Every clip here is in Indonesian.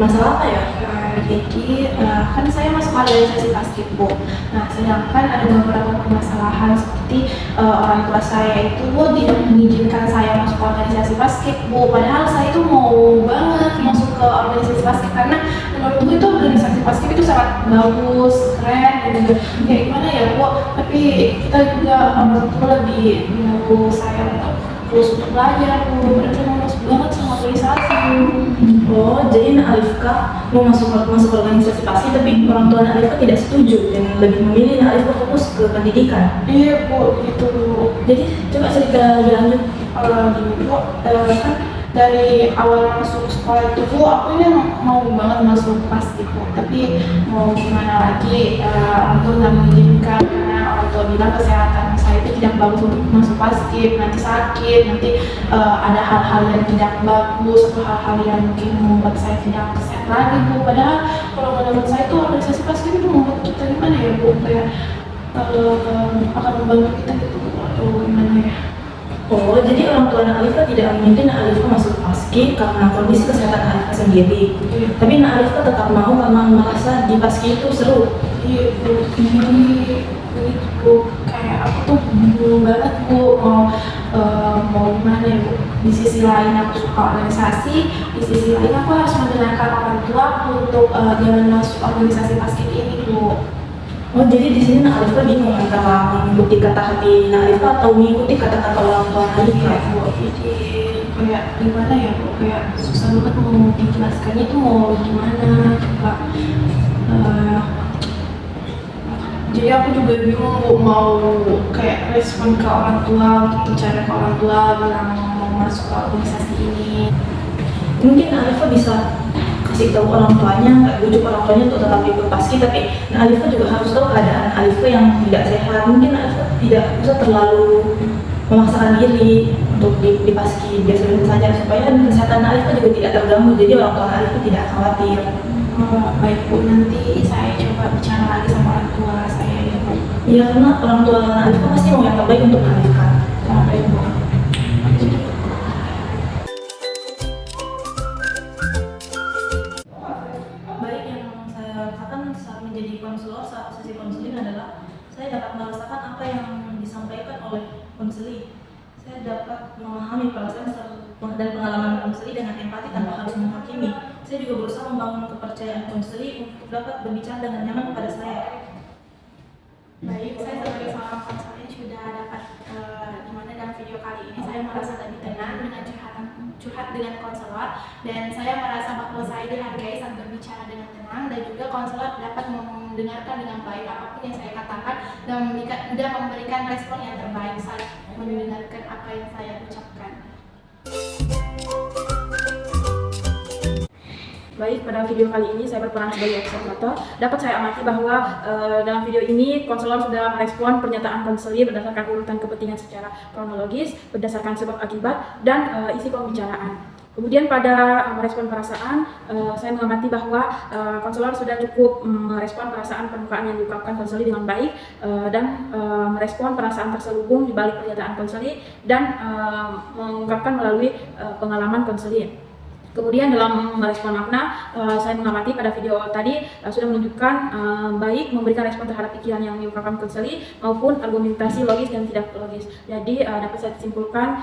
Masalah apa ya? Kan saya masuk organisasi basket, Bu. Nah, sedangkan ada beberapa permasalahan seperti orang tua saya itu tidak mengizinkan saya masuk organisasi basket, Bu. Padahal saya itu mau banget masuk ke organisasi basket karena menurutku itu organisasi basket itu sangat bagus, keren, dan juga kayak gimana ya, Bu. Tapi kita juga orang tua lebih menyuruh saya untuk terus untuk belajar, Bu. Padahal saya mau masuk banget sama organisasi, Bu. Oh, jadi Nak Alifka mau masuk organisasi PASI, tapi orang tua Nak Alifka tidak setuju dan lebih memilih Nak Alifka fokus ke pendidikan. Iya, Bu, gitu, Bu. Jadi coba cerita lebih lanjut. Gini, Bu, kan dari awal masuk sekolah itu, Bu, aku ini mau banget masuk pasti, Bu. Tapi mau gimana lagi, orang tua nggak mengizinkan karena orang tua bilang kesehatan saya itu tidak bagus untuk masuk pasti, nanti sakit, nanti ada hal-hal yang tidak bagus atau hal-hal yang mungkin membuat saya tidak sehat lagi, Bu. Padahal kalau menurut saya itu organisasi pasti itu membuat kita gimana ya, Bu, kayak akan membantu kita gitu, Bu, atau gimana ya. Oh, jadi orang tua Nak Alifka tidak mengizinkan Nak Alifka masuk PASKI karena kondisi kesehatan Nak Alifka sendiri. Iya. Tapi Nak Alifka tetap mau karena merasa di PASKI itu seru. Iya, Bu, ini begitu, Bu. Kayak aku tuh bingung banget, Bu, mau gimana ya, Bu. Di sisi lain aku suka organisasi, di sisi lain aku harus mendengarkan orang tua untuk jangan masuk organisasi basket ini, Bu. Oh, jadi di sini Nak Alifka bingung antara mengikuti kata hati Nak Alifka atau mengikuti kata-kata orang tua Nak Alifka. Iya, Bu. Jadi kayak gimana ya, Bu, kayak susah banget mau dijelaskannya itu mau gimana, coba. Jadi aku juga bingung, Bu, mau kayak respon ke orang tua, untuk bicara ke orang tua bilang mau masuk ke organisasi ini. Mungkin Nak Alifka bisa kasih tahu orang tuanya, nggak bujuk orang tuanya untuk tetap ikut PASKI, tapi Nak Alifka juga harus tahu keadaan Alifka yang tidak sehat. Mungkin Nak Alifka tidak usah terlalu memaksakan diri untuk di PASKI, biasa-biasa saja supaya kesehatan Nak Alifka juga tidak terganggu. Jadi orang tua Nak Alifka tidak khawatir. Baik, Bu, nanti saya coba bicara lagi sama orang tua saya ya, Bu. Iya, karena orang tua Nak Alifka pasti mau yang terbaik untuk Nak Alifka. Baik, Bu. Baik, yang saya rasakan saat menjadi konselor, saat sesi konseling adalah saya dapat merasakan apa yang disampaikan oleh konseli. Saya dapat memahami perasaan dan pengalaman konseli dengan empati tanpa harus menghakimi. Saya juga berusaha membangun kepercayaan konseli untuk dapat berbicara dengan nyaman kepada saya. Baik, saya sebagai seorang konselor sudah dapat dimana dalam video kali ini saya merasa lebih tenang dengan curhat dengan konselor, dan saya merasa bahwa saya dihargai saat berbicara dengan tenang, dan juga konselor dapat mendengarkan dengan baik apapun yang saya katakan dan memberikan respon yang terbaik saat mendengarkan apa yang saya ucapkan. Baik, pada video kali ini saya berperan sebagai observator. Dapat saya amati bahwa dalam video ini konselor sudah merespon pernyataan konseli berdasarkan urutan kepentingan secara kronologis, berdasarkan sebab akibat, dan isi pembicaraan. Kemudian pada merespon perasaan, saya mengamati bahwa konselor sudah cukup merespon perasaan permukaan yang diungkapkan konseli dengan baik, dan merespon perasaan terselubung di balik pernyataan konseli, dan mengungkapkan melalui pengalaman konseli. Kemudian dalam merespon makna, saya mengamati pada video tadi sudah menunjukkan baik memberikan respon terhadap pikiran yang diungkapkan konseli maupun argumentasi logis dan tidak logis. Jadi dapat saya simpulkan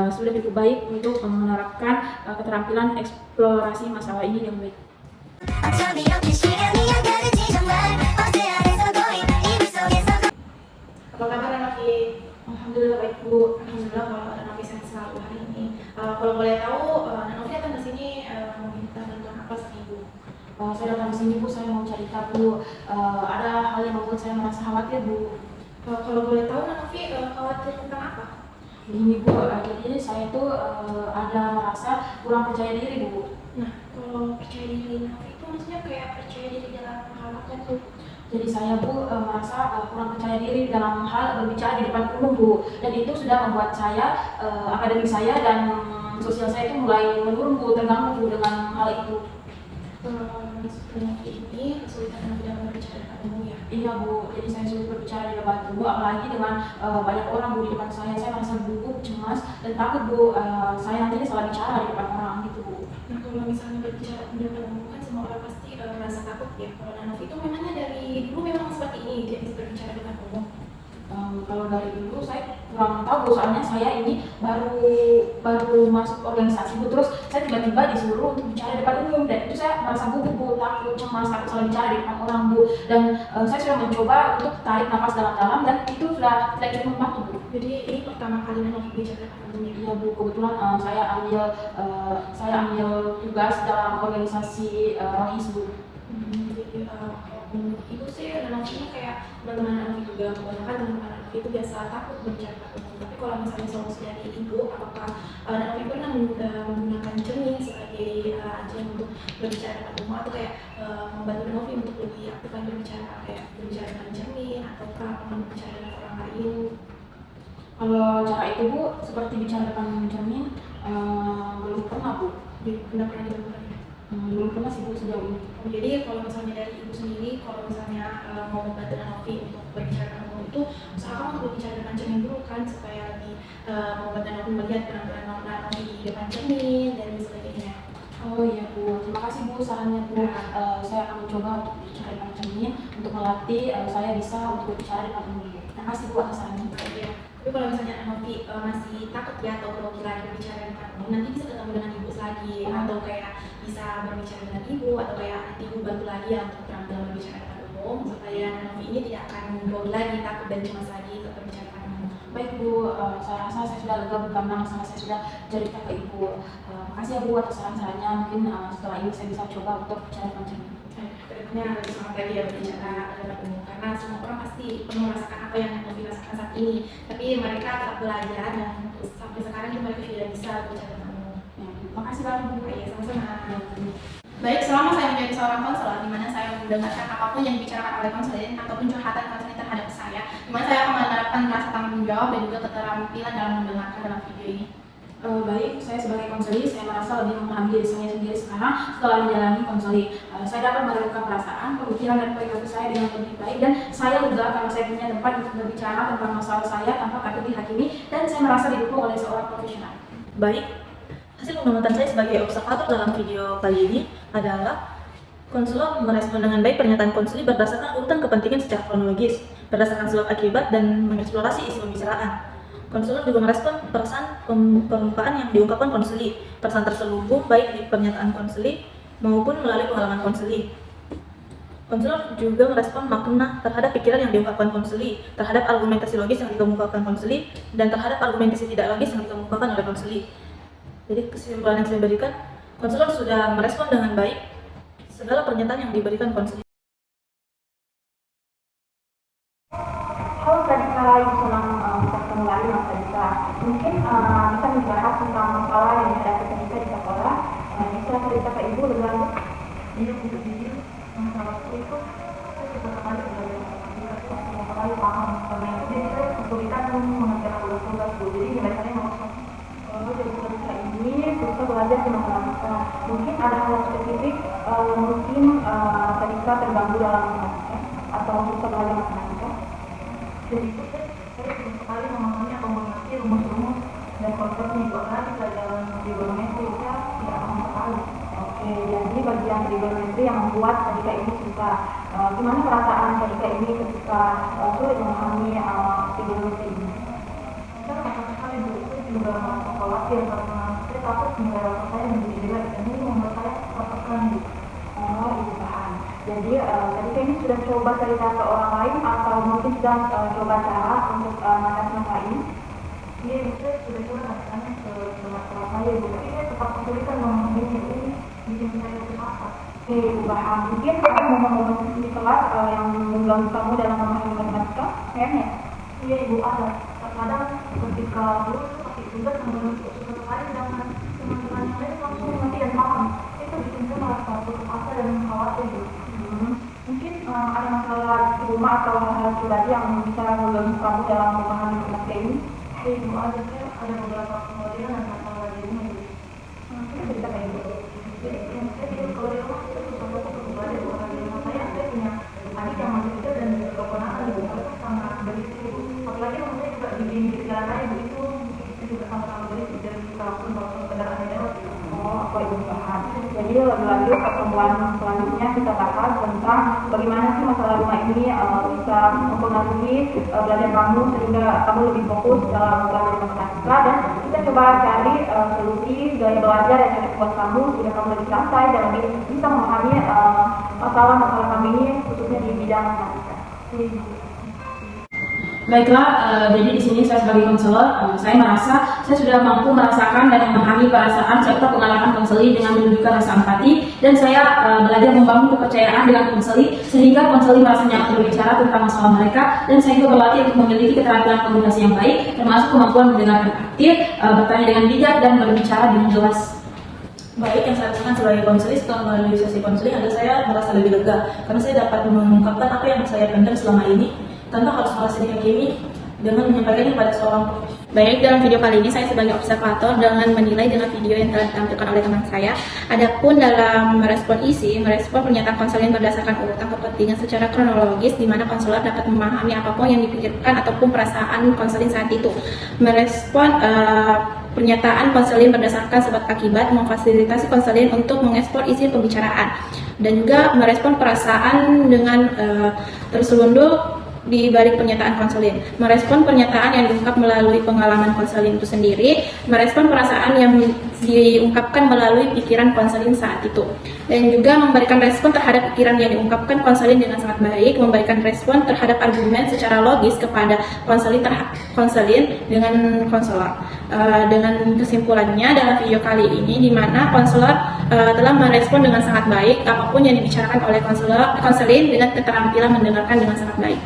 sudah cukup baik untuk menerapkan keterampilan eksplorasi masalah ini dengan baik. Apa kabar, Novi? Alhamdulillah baik, Bu. Alhamdulillah kalau Novi sehat selalu hari ini. Kalau boleh tahu, Novi datang ke sini meminta bantuan apa sama Ibu? Saya datang ke sini, Bu, saya mau cerita, Bu. Ada hal yang membuat saya merasa khawatir, Bu. Kalau boleh tahu, Novi khawatir tentang apa? Begini, Bu, jadi saya tuh ada merasa kurang percaya diri, Bu. Nah, kalau percaya diri Novi itu maksudnya kayak percaya diri dalam hal apa tuh? Jadi saya, Bu, merasa kurang percaya diri dalam hal berbicara di depan umum, Bu. Dan itu sudah membuat saya, akademik saya dan sosial saya itu mulai menurun, Bu, terganggu, Bu, dengan hal itu. Sebenarnya ini kesulitan dalam berbicara depan umum ya? Iya, Bu, jadi saya sulit berbicara di depan umum, apalagi dengan banyak orang, Bu, di depan saya merasa gugup, cemas, dan takut, Bu, saya nantinya salah bicara di depan orang gitu, Bu. Nah, kalau misalnya berbicara di depan umum kan semua orang pasti merasa takut ya. Kalau Nanovi itu memangnya dari dulu memang seperti ini dia bisa berbicara depan umum. Kalau dari dulu saya kurang tahu, soalnya saya ini baru masuk organisasi Bu, terus saya tiba-tiba disuruh untuk bicara di depan umum, dan itu saya merasa gugup Bu, takut, cemas, takut salah bicara di depan orang Bu, dan saya sudah mencoba untuk tarik nafas dalam-dalam dan itu sudah tidak cukup membantu Bu. Jadi ini pertama kali Nanovi bicara depan umum ya. Iya Bu, kebetulan saya ambil tugas dalam organisasi Rohis Bu. Jadi menurut ibu sih Nanovi kayak teman-teman Nanovi juga kebanyakan teman-teman Nanovi itu biasa takut berbicara depan umum. Tapi kalau misalnya solusi dari ibu, apakah Nanovi pernah menggunakan cermin sebagai ajian untuk berbicara depan umum, atau kayak membantu Nanovi untuk lebih aktif lagi berbicara, kayak berbicara dengan cermin ataukah berbicara dengan orang lain? Kalau cara itu Bu, seperti bicara depan cermin, belum pernah Bu. Belum pernah dilakukan ya? Belum pernah sih Bu sejauh ini. Jadi kalau misalnya dari ibu sendiri, kalau misalnya mau membantu Nanovi untuk berbicara dengan umum itu, usahakan untuk berbicara depan cermin dulu kan, supaya lebih membantu Nanovi melihat penampilan Nanovi di depan cermin dan sebagainya. Oh iya Bu, terima kasih Bu sarannya Bu. Saya akan mencoba untuk bicara depan cermin untuk melatih saya bisa untuk berbicara depan umum Bu. Terima kasih Bu atas sarannya. Iya. Tapi kalau misalnya Nanovi masih takut ya atau grogi lagi berbicara depan umum, nanti bisa ketemu dengan ibu lagi, atau kayak bisa berbicara dengan ibu, atau kayak nanti ibu bantu lagi ya untuk terampil berbicara depan umum, supaya Nanovi ini tidak akan grogi lagi, takut dan cemas lagi untuk berbicara depan umum. Baik Bu, saya rasa saya sudah lega Bu karena masalah saya sudah cerita ke Ibu. Makasih ya Bu atas saran-sarannya. Mungkin setelah ini saya bisa coba untuk bicara depan cermin. Kedepannya lebih semangat lagi ya berbicara depan umum, karena semua orang pasti pernah merasakan apa yang Nanovi rasakan saat ini. Tapi mereka tetap belajar dan sampai sekarang mereka sudah bisa berbicara depan umum. Ya, makasih banget Bu. Ya, sama-sama. Baik, selama saya menjadi seorang konselor, di mana saya mendengarkan apapun yang dibicarakan oleh konselor ataupun curhatan konselor terhadap saya, di mana saya akan menerapkan rasa tanggung jawab dan juga keterampilan dalam mendengarkan dalam video ini. Baik, saya sebagai konseling, saya merasa lebih memahami diri saya sendiri sekarang setelah menjalani konseling. Saya dapat merenungkan perasaan, pemikiran dan perilaku saya dengan lebih baik, dan saya lega karena saya punya tempat untuk berbicara tentang masalah saya tanpa takut dihakimi, dan saya merasa didukung oleh seorang profesional. Baik, hasil pengamatan saya sebagai observator dalam video kali ini adalah konselor merespon dengan baik pernyataan konseli berdasarkan urutan kepentingan secara kronologis, berdasarkan sebab akibat dan mengeksplorasi isi pembicaraan. Konselor juga merespon perasaan permukaan yang diungkapkan konseli, perasaan terselubung baik di pernyataan konseli maupun melalui pengalaman konseli. Konselor juga merespon makna terhadap pikiran yang diungkapkan konseli, terhadap argumentasi logis yang dikemukakan konseli, dan terhadap argumentasi tidak logis yang dikemukakan oleh konseli. Jadi kesimpulan yang saya berikan, konselor sudah merespon dengan baik segala pernyataan yang diberikan konseli. Halo, tadi kala Ibu senang bertemu lagi Mas Adita. Mungkin bisa membahas tentang masalah yang dihadapi ketika di sekolah. Bisa cerita ke Ibu lebih lanjut? Iya, untuk jujur, masalahku itu saya beberapa kali beberapa kali paham karena itu jadi saya kesulitan mengerjakan tugas-tugas Bu. Jadi biasanya kalau jadi tugas ini susah belajar di matematika. Mungkin ada hal spesifik, mungkin ketika terganggu dalam matematika atau susah belajar matematika. Jadi itu saya belum sekali memahami atau mengerti rumus-rumus dan konsepnya juga kan pelajaran trigonometri saya tidak paham sekali. Oke, jadi bagian trigonometri yang membuat ketika ini susah. Gimana perasaan ketika ini ketika sulit memahami trigonometri ini? Saya takut sekali Bu, saya juga merasa khawatir karena saya takut nilai rapor saya menjadi jelek dan ini membuat saya tertekan Bu. Oh, itu paham. Jadi ketika ini sudah coba cerita ke orang lain atau mungkin sudah coba cara untuk mengatasi masalah ini? Iya, saya sudah coba katakannya ke teman-teman saya Bu, tapi saya tetap kesulitan memahami ini bikin saya susah. Oke, itu paham. Mungkin ada momen-momen di kelas yang mengganggu kamu dalam memahami matematika? Kayaknya. Iya Ibu, ada. Terkadang ketika dulu pakai tugas mengenai susah sekali dengan teman-teman yang lain langsung mengerti dan paham. Itu bikin saya merasa putus asa dan khawatir Bu. Mungkin ada masalah di rumah atau hal-hal pribadi yang bisa mengganggu kamu dalam memahami matematika ini? Iya Ibu, ada beberapa kekhawatiran dan masalah di rumah Ibu. Kita cerita kayak gitu. Jadi yang saya tidur kalau di rumah itu susah banget untuk belajar Bu. Karena di rumah saya punya adik yang masih kecil dan juga keponakan Ibu. Mereka sangat berisik Bu. Apalagi rumah saya juga di jalan raya Bu, itu juga sama-sama berisik dan kita lakukan kendaraan lewat. Oh, tua ibu bahan. Jadi lebih lanjut pertemuan selanjutnya kita bahas tentang bagaimana sih masalah rumah ini bisa mempengaruhi belajar kamu sehingga kamu lebih fokus dalam belajar matematika, dan kita coba cari solusi gaya belajar yang cocok buat kamu sehingga kamu lebih santai dan lebih bisa memahami masalah-masalah kami ini khususnya di bidang matematika. Baiklah, jadi di sini saya sebagai konselor, saya merasa saya sudah mampu merasakan dan memahami perasaan serta pengalaman konseli dengan menunjukkan rasa empati, dan saya belajar membangun kepercayaan dengan konseli sehingga konseli merasa nyaman berbicara tentang masalah mereka, dan saya juga berlatih untuk memiliki keterampilan komunikasi yang baik, termasuk kemampuan mendengarkan aktif, bertanya dengan bijak, dan berbicara dengan jelas. Baik, yang saya rasakan sebagai konseling setelah melalui sesi konseling adalah saya merasa lebih lega karena saya dapat mengungkapkan apa yang saya pendam selama ini tanpa harus merasa dihakimi dengan menyampaikannya pada seorang profesional. Baik, dalam video kali ini saya sebagai observator dengan menilai dengan video yang telah ditampilkan oleh teman saya. Adapun dalam merespon isi, merespon pernyataan konselin berdasarkan urutan kepentingan secara kronologis, di mana konselor dapat memahami apapun yang dipikirkan ataupun perasaan konselin saat itu. Merespon pernyataan konselin berdasarkan sebab akibat, memfasilitasi konselin untuk mengekspor isi pembicaraan, dan juga merespon perasaan dengan terselundup di balik pernyataan konselin, merespon pernyataan yang diungkap melalui pengalaman konselin itu sendiri, merespon perasaan yang diungkapkan melalui pikiran konselin saat itu, dan juga memberikan respon terhadap pikiran yang diungkapkan konselin dengan sangat baik, memberikan respon terhadap argumen secara logis kepada konselin dengan konselor. Dengan kesimpulannya dalam video kali ini, di mana konselor telah merespon dengan sangat baik apapun yang dibicarakan oleh konselin dengan keterampilan mendengarkan dengan sangat baik.